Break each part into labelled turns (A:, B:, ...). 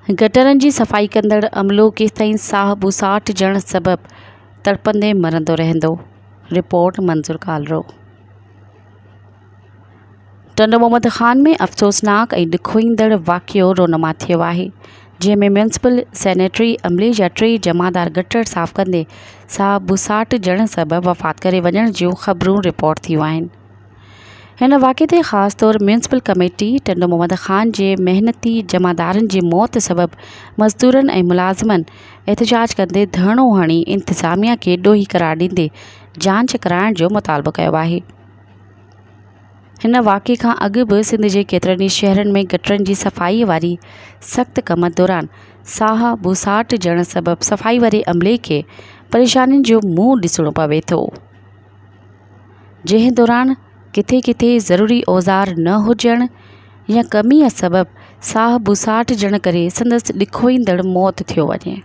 A: गटरनि जी सफ़ाई कंदड़ अमलो केसिताईं साह बुसाट जण सबबि तड़पंदे मरंदो रहंदो। रिपोर्ट मंज़ूर कालरो। टंडो मोहम्मद ख़ान में अफ़सोसनाक ऐं ॾुखोईंदड़ वाक़ियो रोनमा थियो आहे, जंहिंमें म्यूनिसिपल सैनिटरी अमले जा 3 जमादार गटर साफ़ कंदे साह बुसाट जण सबबि वफ़ात करे वञण जूं ख़बरूं रिपोर्ट थियूं आहिनि। हिन वाक़े ते ख़ासि तौरु म्यूनिसिपल कमेटी टंडो मोहम्मद ख़ान जे महिनती जमादारनि जी मौत सबबि मज़दूरनि ऐं मुलाज़िमनि एहतिजाज कंदे धरणो हणी इंतिज़ामिया खे ॾोही करार ॾींदे जांच कराइण जो मुतालबो कयो आहे। हिन वाक़े खां अॻु बि सिंध जे केतिरनि ई शहरनि में गटरनि जी सफ़ाईअ वारी सख़्त कम दौरान साह बुसाट जण सबबि सफ़ाई वारे अमले खे परेशानियुनि जो मुंहुं ॾिसणो पवे थो, जंहिं दौरान किथे किथे ज़रूरी औज़ार न हुजण या कमीअ सबबि साह बुसाट जण करे संदसि ॾुखोईंदड़ मौत थियो वञे।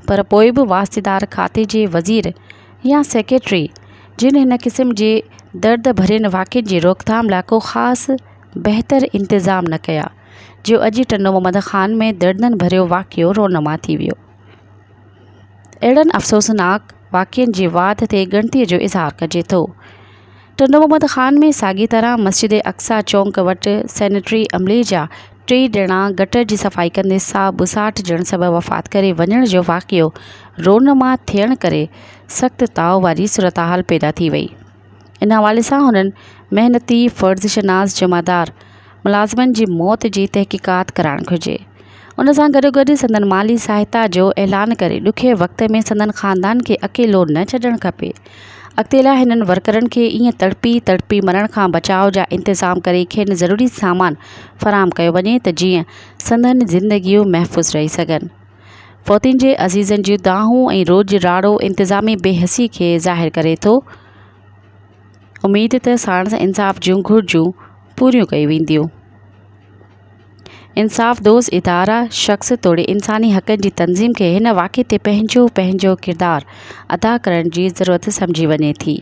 A: पर पोइ बि वास्तेदार खाते जे वज़ीर या सेक्रेटरी जिन हिन क़िस्म जे दर्द भरियन वाक़िअनि जी रोकथाम लाइ को ख़ासि बहितर इंतज़ाम न कया, जो अॼु टंडो मोहम्मद ख़ान में दर्दनि भरियो वाक़ियो रोनमा थी वियो। अहिड़नि अफ़सोसनाक वाक़िअनि जे वाद ते ॻणतीअ जो इज़हार कजे थो। टंडो मोहम्मद ख़ान में साॻी तरह मस्जिद अक्सा चौंक वटि सैनिटरी अमले जा 3 ॼणा गटर जी सफ़ाई कंदे साह बुसाट जण सबबि वफ़ात करे वञण जो वाक़ियो रोनमा थियण करे सख़्त ताव वारी सूरतहाल पैदा थी वई। इन हवाले सां हुननि महिनती फ़र्ज़शनास जमादार मुलाज़िमनि जी मौत जी तहक़ीक़ात कराइणु घुरिजे। उन सां गॾोगॾु संदन माली सहायता जो ऐलान करे ॾुखे वक़्त में संदन ख़ानदान खे अकेलो न छॾणु खपे। अॻिते लाइ हिननि वर्करनि खे ईअं तड़पी मरण खां बचाव जा इंतज़ाम करे खेनि ज़रूरी सामान फ़राहम कयो वञे त जीअं संदन ज़िंदगियूं महफ़ूज़ रही सघनि। फ़ौतियुनि जे अज़ीज़नि जूं दाहूं ऐं रोज़ राड़ो इंतिज़ामी बेहसी खे ज़ाहिर करे थो। उमेद त साणस इंसाफ़ जूं घुरिजूं पूरियूं कयूं वेंदियूं। इंसाफ़ दोज़ इदारा शख़्स तोड़े इंसानी हक़नि जी तंज़ीम खे हिन वाक़े ते पंहिंजो किरदारु अदा करण जी ज़रूरत सम्झी वञे थी।